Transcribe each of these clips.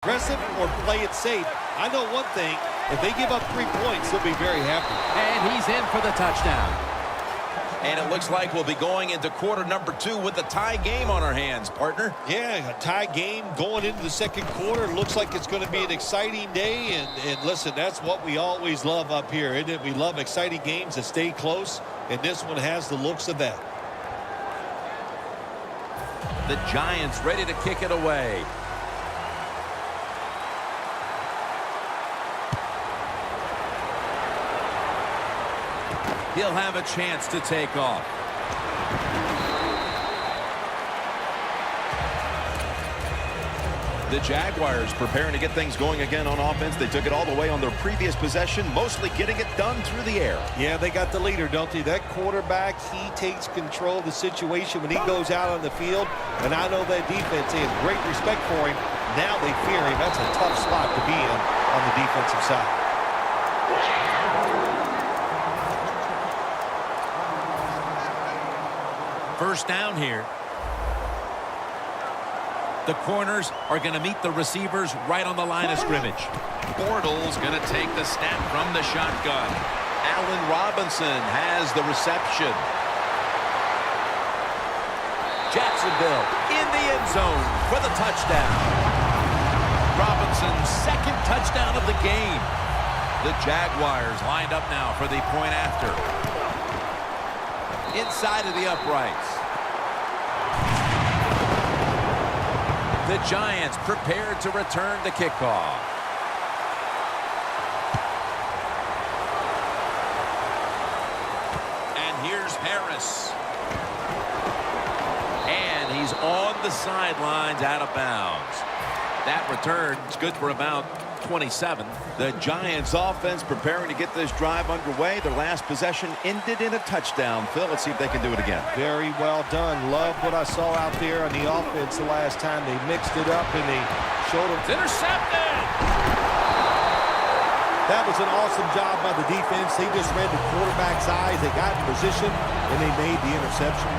aggressive or play it safe. I know one thing, if they give up 3 points, they'll be very happy. And he's in for the touchdown. And it looks like we'll be going into quarter number 2 with a tie game on our hands, partner. Yeah, a tie game going into the second quarter. Looks like it's going to be an exciting day. And listen, that's what we always love up here, isn't it? We love exciting games that stay close, and this one has the looks of that. The Giants ready to kick it away. He'll have a chance to take off. The Jaguars preparing to get things going again on offense. They took it all the way on their previous possession, mostly getting it done through the air. Yeah, they got the leader, don't they? That quarterback, he takes control of the situation when he goes out on the field. And I know that defense, they have great respect for him. Now they fear him. That's a tough spot to be in on the defensive side. First down here. The corners are going to meet the receivers right on the line of scrimmage. Bortles going to take the snap from the shotgun. Allen Robinson has the reception. Jacksonville in the end zone for the touchdown. Robinson's second touchdown of the game. The Jaguars lined up now for the point after. Inside of the uprights. The Giants prepared to return the kickoff. And here's Harris. And he's on the sidelines out of bounds. That return is good for about 27. The Giants offense preparing to get this drive underway. Their last possession ended in a touchdown. Phil, let's see if they can do it again. Very well done. Love what I saw out there on the offense the last time. They mixed it up and they showed them. It's intercepted. That was an awesome job by the defense. They just read the quarterback's eyes. They got in position and they made the interception.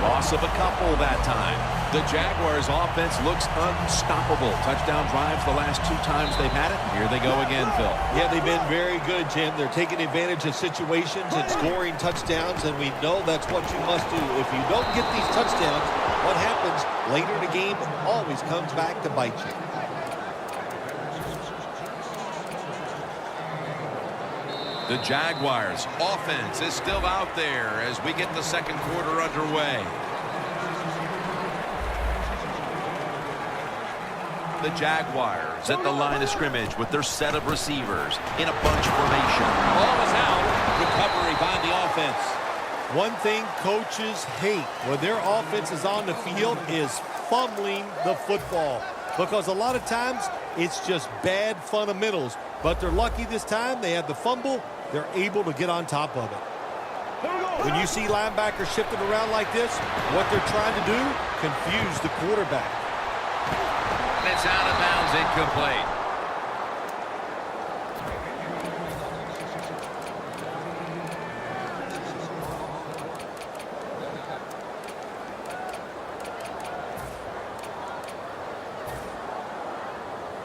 Loss of a couple that time. The Jaguars offense looks unstoppable. Touchdown drives the last 2 times they've had it. Here they go again, Phil. Yeah, they've been very good, Jim. They're taking advantage of situations and scoring touchdowns, and we know that's what you must do. If you don't get these touchdowns, what happens later in the game always comes back to bite you. The Jaguars offense is still out there as we get the second quarter underway. The Jaguars at the line of scrimmage with their set of receivers in a bunch formation. Ball is out. Recovery by the offense. One thing coaches hate when their offense is on the field is fumbling the football, because a lot of times it's just bad fundamentals. But they're lucky this time. They had the fumble. They're able to get on top of it. When you see linebackers shifting around like this, what they're trying to do, confuse the quarterback. It's out of bounds, incomplete.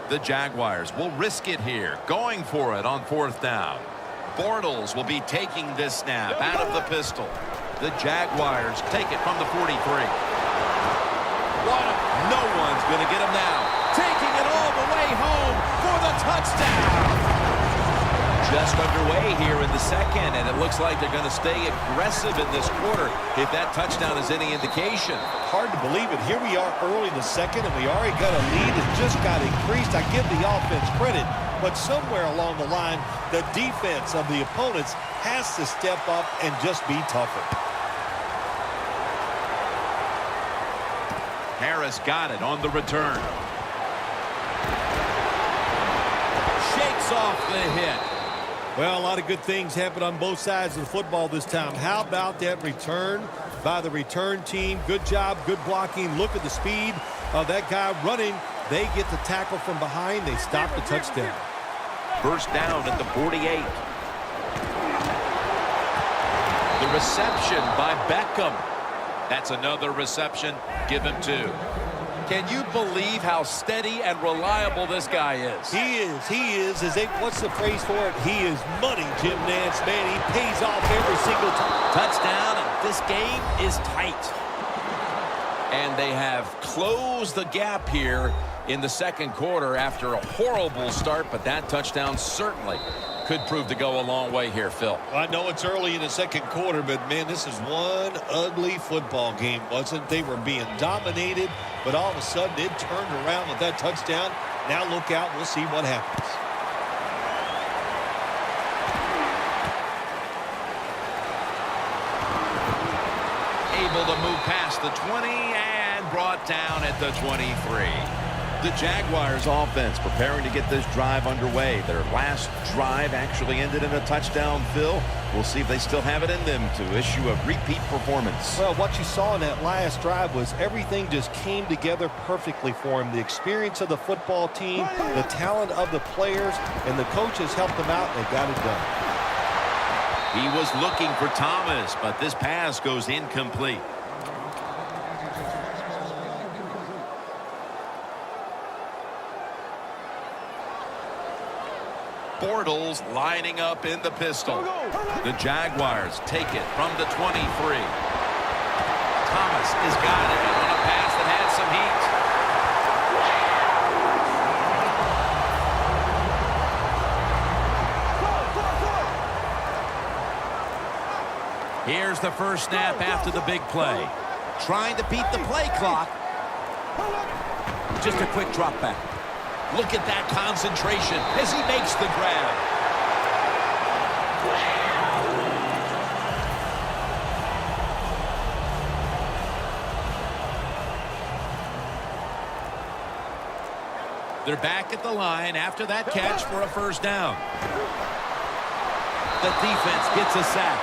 The Jaguars will risk it here, going for it on 4th down. Bortles will be taking this snap out of the pistol. The Jaguars take it from the 43. No one's going to get him now. Taking it all the way home for the touchdown. Just underway here in the second, and it looks like they're going to stay aggressive in this quarter if that touchdown is any indication. Hard to believe it. Here we are early in the second, and we already got a lead that just got increased. I give the offense credit, but somewhere along the line, the defense of the opponents has to step up and just be tougher. Harris got it on the return. Shakes off the hit. Well, a lot of good things happen on both sides of the football this time. How about that return by the return team? Good job, good blocking. Look at the speed of that guy running. They get the tackle from behind. They stop the touchdown. First down at the 48. The reception by Beckham. That's another reception. Give him 2. Can you believe how steady and reliable this guy is? He is. He is. What's the phrase for it? He is money, Jim Nance. Man, he pays off every single time. Touchdown, and this game is tight. And they have closed the gap here in the second quarter after a horrible start, but that touchdown certainly could prove to go a long way here, Phil. I know it's early in the second quarter, but, man, this is one ugly football game, wasn't it? They were being dominated, but all of a sudden it turned around with that touchdown. Now look out. We'll see what happens. Able to move past the 20 and brought down at the 23. The Jaguars offense preparing to get this drive underway. Their last drive actually ended in a touchdown, Phil. We'll see if they still have it in them to issue a repeat performance. Well, what you saw in that last drive was everything just came together perfectly for him. The experience of the football team, the talent of the players, and the coaches helped them out, and they got it done. He was looking for Thomas, but this pass goes incomplete. Bortles lining up in the pistol. The Jaguars take it from the 23. Thomas has got it on a pass that had some heat. Here's the first snap after the big play. Trying to beat the play clock. Just a quick drop back. Look at that concentration as he makes the grab. They're back at the line after that catch for a first down. The defense gets a sack.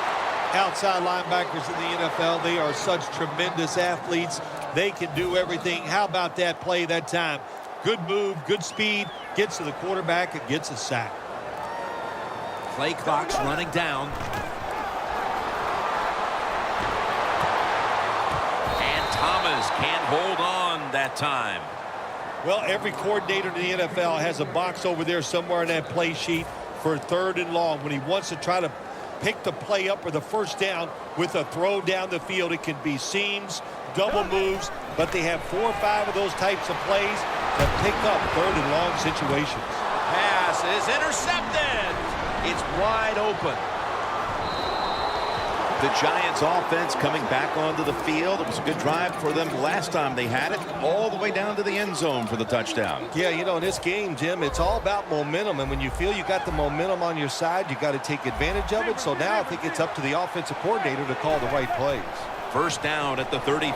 Outside linebackers in the NFL, they are such tremendous athletes. They can do everything. How about that play that time? Good move, good speed, gets to the quarterback and gets a sack. Play clock's running down. And Thomas can't hold on that time. Well, every coordinator in the NFL has a box over there somewhere in that play sheet for third and long. When he wants to try to pick the play up or the first down with a throw down the field, it can be seams, double moves, but they have 4 or 5 of those types of plays that pick up third and long situations. Pass is intercepted. It's wide open. The Giants offense coming back onto the field. It was a good drive for them last time they had it, all the way down to the end zone for the touchdown. Yeah, you know, in this game, Jim, it's all about momentum, and when you feel you got the momentum on your side, you got to take advantage of it. So now I think it's up to the offensive coordinator to call the right plays. First down at the 35.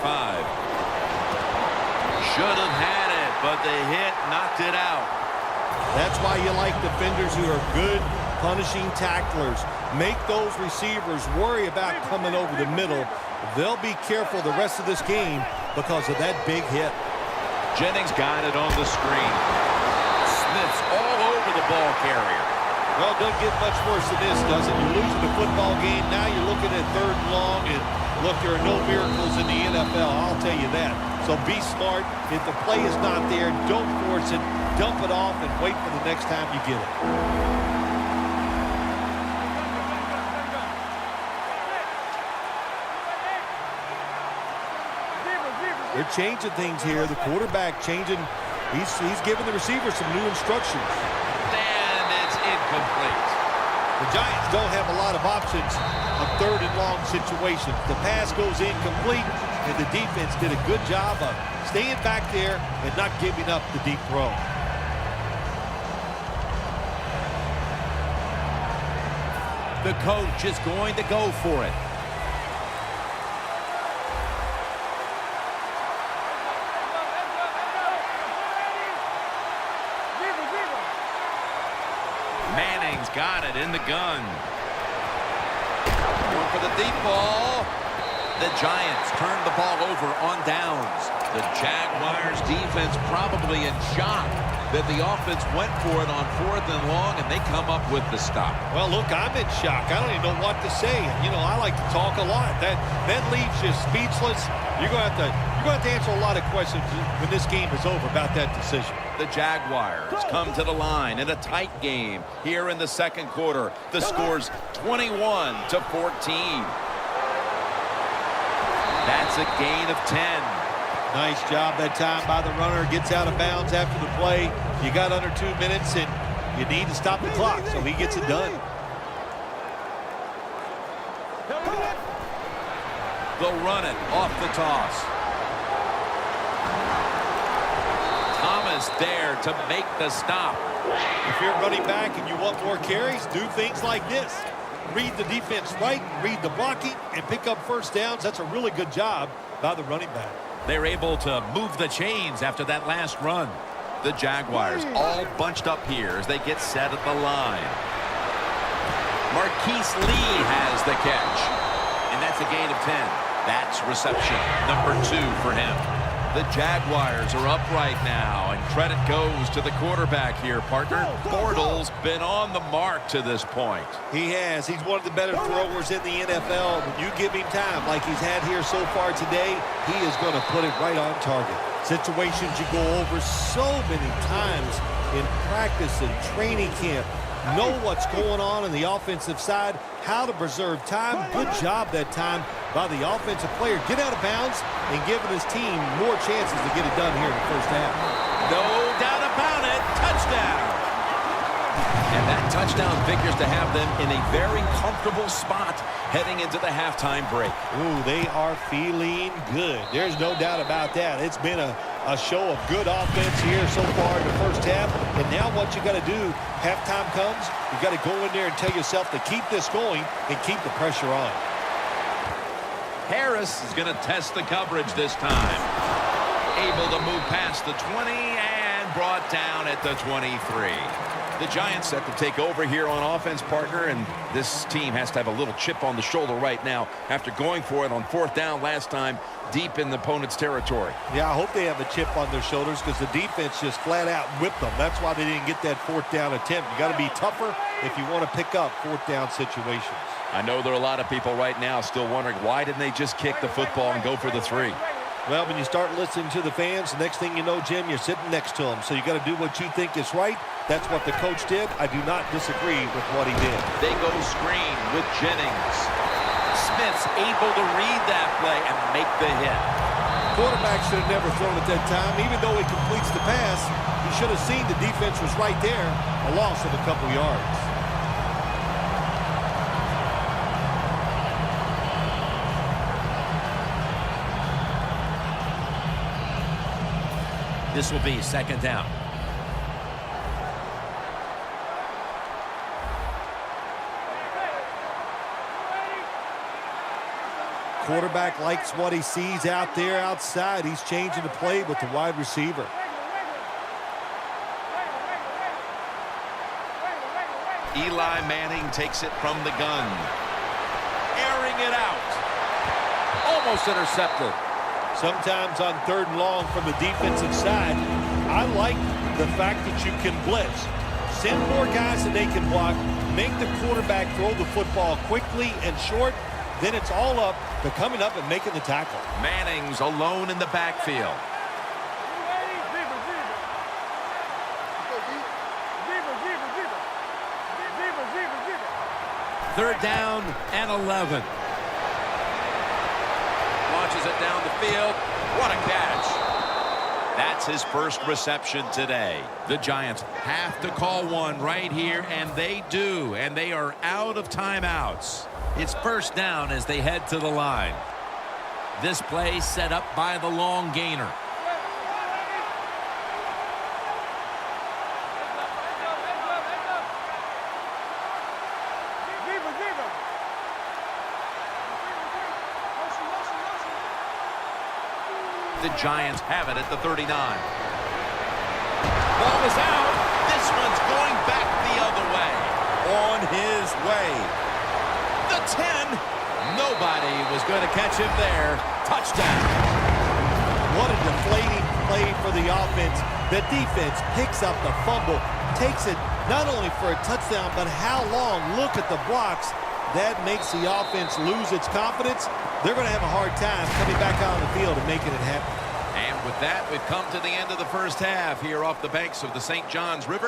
Should have had it, but the hit knocked it out. That's why you like defenders who are good punishing tacklers. Make those receivers worry about coming over the middle. They'll be careful the rest of this game because of that big hit. Jennings got it on the screen. Smith's all over the ball carrier. Well, it doesn't get much worse than this, does it? You're losing the football game. Now you're looking at third and long, and look, there are no miracles in the NFL, I'll tell you that. So be smart. If the play is not there, don't force it. Dump it off and wait for the next time you get it. They're changing things here. The quarterback changing. He's giving the receiver some new instructions. And it's incomplete. The Giants don't have a lot of options of third and long situations. The pass goes incomplete, and the defense did a good job of staying back there and not giving up the deep throw. The coach is going to go for it. Manning's got it in the gun. Going for the deep ball. The Giants turn the ball over on downs. The Jaguars defense probably in shock that the offense went for it on 4th and long, and they come up with the stop. Well, look, I'm in shock. I don't even know what to say. You know, I like to talk a lot. That leaves you speechless. You're going to have to answer a lot of questions when this game is over about that decision. The Jaguars come to the line in a tight game here in the second quarter. The score's 21-14. That's a gain of 10. Nice job that time by the runner. Gets out of bounds after the play. You got under 2 minutes, and you need to stop the clock, so he gets it done. They'll run it off the toss. Thomas there to make the stop. If you're running back and you want more carries, do things like this. Read the defense right, read the blocking, and pick up first downs. That's a really good job by the running back. They're able to move the chains after that last run. The Jaguars all bunched up here as they get set at the line. Marquise Lee has the catch. And that's a gain of 10. That's reception number 2 for him. The Jaguars are up right now, and credit goes to the quarterback here, partner. Bortles been on the mark to this point. He has. He's one of the better throwers in the NFL. When you give him time like he's had here so far today, he is going to put it right on target. Situations you go over so many times in practice and training camp. Know what's going on the offensive side, how to preserve time. Good job that time by the offensive player. Get out of bounds and giving his team more chances to get it done here in the first half. No doubt about it. Touchdown. And that touchdown figures to have them in a very comfortable spot heading into the halftime break. Ooh, they are feeling good. There's no doubt about that. It's been a show of good offense here so far in the first half. And now what you got to do, halftime comes, you got to go in there and tell yourself to keep this going and keep the pressure on. Harris is going to test the coverage this time. Able to move past the 20 and brought down at the 23. The Giants set to take over here on offense, partner, and this team has to have a little chip on the shoulder right now after going for it on 4th down last time deep in the opponent's territory. Yeah, I hope they have a chip on their shoulders because the defense just flat out whipped them. That's why they didn't get that 4th down attempt. You got to be tougher if you want to pick up 4th down situations. I know there are a lot of people right now still wondering, why didn't they just kick the football and go for the 3? Well, when you start listening to the fans, the next thing you know, Jim, you're sitting next to them. So you got to do what you think is right. That's what the coach did. I do not disagree with what he did. They go screen with Jennings. Smith's able to read that play and make the hit. Quarterback should have never thrown at that time. Even though he completes the pass, he should have seen the defense was right there. A loss of a couple yards. This will be 2nd down. Quarterback likes what he sees out there outside. He's changing the play with the wide receiver. Eli Manning takes it from the gun. Airing it out. Almost intercepted. Sometimes on 3rd and long from the defensive side, I like the fact that you can blitz. Send more guys that they can block. Make the quarterback throw the football quickly and short. Then it's all up to coming up and making the tackle. Manning's alone in the backfield. Third down and 11. Launches it down the field. What a catch. That's his first reception today. The Giants have to call one right here, and they do. And they are out of timeouts. It's first down as they head to the line. This play set up by the long gainer. The Giants have it at the 39. Ball is out. This one's going back the other way. On his way. The 10. Nobody was going to catch him there. Touchdown. What a deflating play for the offense. The defense picks up the fumble, takes it not only for a touchdown, but how long? Look at the blocks. That makes the offense lose its confidence. They're going to have a hard time coming back out on the field and making it happen. And with that, we've come to the end of the first half here off the banks of the St. Johns River.